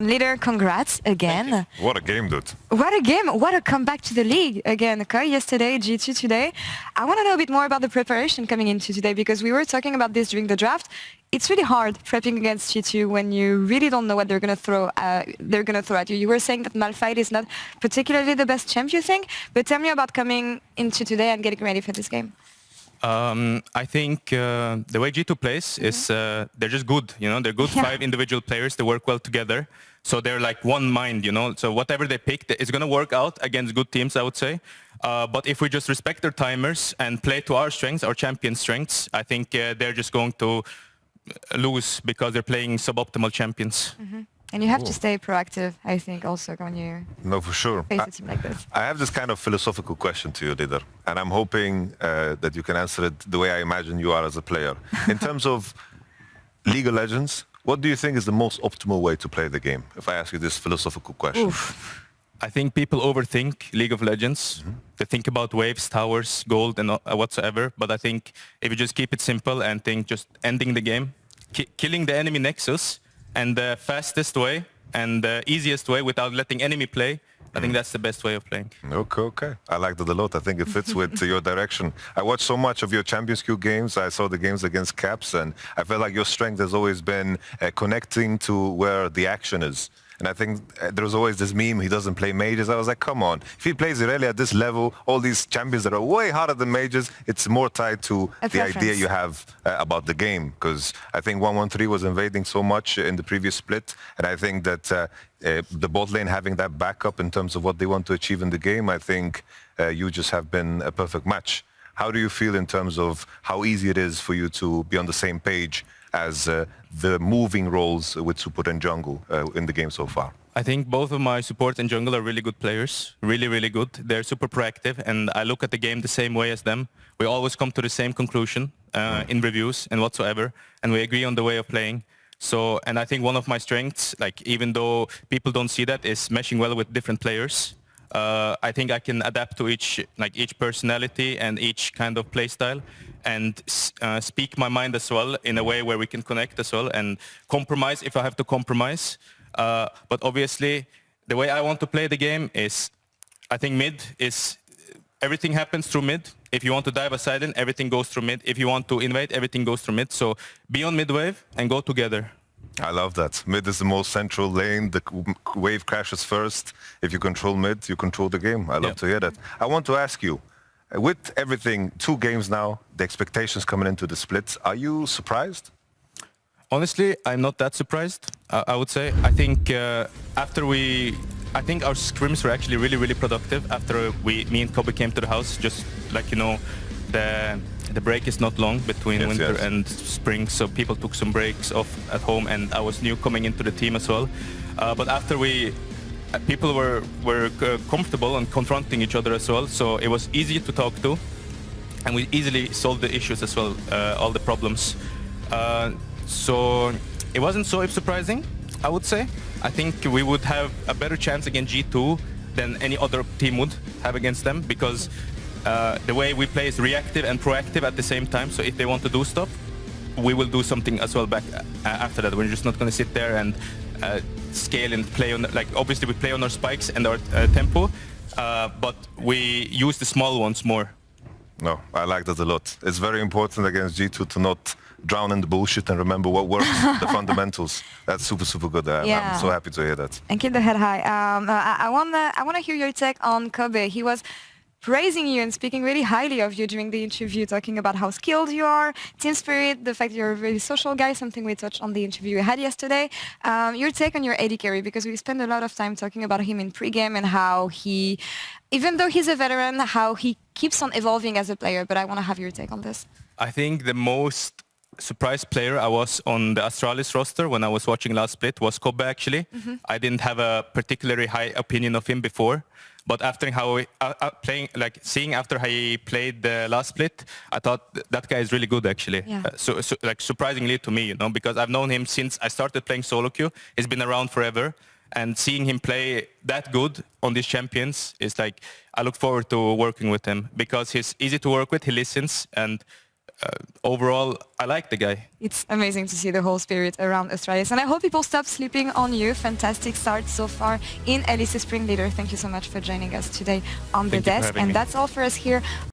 Leader, congrats again. What a game, dude. What a game. What a comeback to the league again. Koi yesterday, G2 today. I want to know a bit more about the preparation coming into today, because we were talking about this during the draft. It's really hard prepping against G2 when you really don't know what they're going to throw at you. You were saying that Malphite is not particularly the best champ, you think? But tell me about coming into today and getting ready for this game. I think the way G2 plays is they're just good, you know, they're good 5 individual players, they work well together. So they're like one mind, you know, so whatever they pick is going to work out against good teams, I would say. But if we just respect their timers and play to our strengths, our champion strengths, I think they're just going to lose because they're playing suboptimal champions. And you have to stay proactive, I think, also when you for sure. face a team like this. I have this kind of philosophical question to you, Leader, and I'm hoping that you can answer it the way I imagine you are as a player. In terms of League of Legends, what do you think is the most optimal way to play the game? If I ask you this philosophical question. I think people overthink League of Legends. They think about waves, towers, gold, and whatsoever. But I think if you just keep it simple and think just ending the game, killing the enemy nexus, and the fastest way and the easiest way without letting enemy play, I think that's the best way of playing. Okay. I like that a lot. I think it fits with your direction. I watched so much of your Champions Queue games. I saw the games against Caps, and I felt like your strength has always been connecting to where the action is. And I think there was always this meme, he doesn't play majors. I was like, come on. If he plays Irelia at this level, all these champions that are way harder than majors, it's more tied to the idea you have about the game. Because I think 113 was invading so much in the previous split. And I think that the bot lane having that backup in terms of what they want to achieve in the game, I think you just have been a perfect match. How do you feel in terms of how easy it is for you to be on the same page as the moving roles with support and jungle in the game so far? I think both of my support and jungle are really good players, really good. They're super proactive, and I look at the game the same way as them. We always come to the same conclusion in reviews and whatsoever, and we agree on the way of playing. So, and I think one of my strengths, like even though people don't see that, is meshing well with different players. I think I can adapt to each personality and each kind of play style, and speak my mind as well in a way where we can connect as well and compromise if I have to compromise. But obviously, the way I want to play the game is, I think mid is, everything happens through mid. If you want to dive aside in, everything goes through mid. If you want to invade, everything goes through mid. So be on mid wave and go together. I love that. Mid is the most central lane. The wave crashes first. If you control mid, you control the game. I love to hear that. I want to ask you, with everything, 2 games now, the expectations coming into the splits, are you surprised? Honestly, I'm not that surprised, I would say. I think I think our scrims were actually really productive after me and Kobe came to the house. Just like, you know, the break is not long between winter and spring, so people took some breaks off at home, and I was new coming into the team as well. But after people were comfortable and confronting each other as well, so it was easy to talk to, and we easily solved the issues as well, all the problems. So it wasn't so surprising, I would say. I think we would have a better chance against G2 than any other team would have against them, because the way we play is reactive and proactive at the same time. So if they want to do stuff, we will do something as well back after that. We're just not going to sit there and scale and play on, like, obviously we play on our spikes and our tempo, but we use the small ones more. No, I like that a lot. It's very important against G2 to not drown in the bullshit and remember what works, the fundamentals. That's super good. I'm so happy to hear that. And keep the head high. I wanna hear your take on Kobe. He was praising you and speaking really highly of you during the interview, talking about how skilled you are, team spirit, the fact you're a very social guy, something we touched on the interview we had yesterday. Your take on your AD carry, because we spent a lot of time talking about him in pregame and how he, even though he's a veteran, how he keeps on evolving as a player. But I want to have your take on this. I think the most surprised player I was on the Astralis roster when I was watching last split was Kobe, actually. I didn't have a particularly high opinion of him before. But after how seeing after how he played the last split, I thought that guy is really good, actually. So like surprisingly to me, you know, because I've known him since I started playing solo queue. He's been around forever, and seeing him play that good on these champions is like, I look forward to working with him because he's easy to work with. He listens, and overall, I like the guy. It's amazing to see the whole spirit around Astralis. And I hope people stop sleeping on you. Fantastic start so far in LEC Spring Leader. Thank you so much for joining us today on the Thank you for desk. having And me. that's all for us here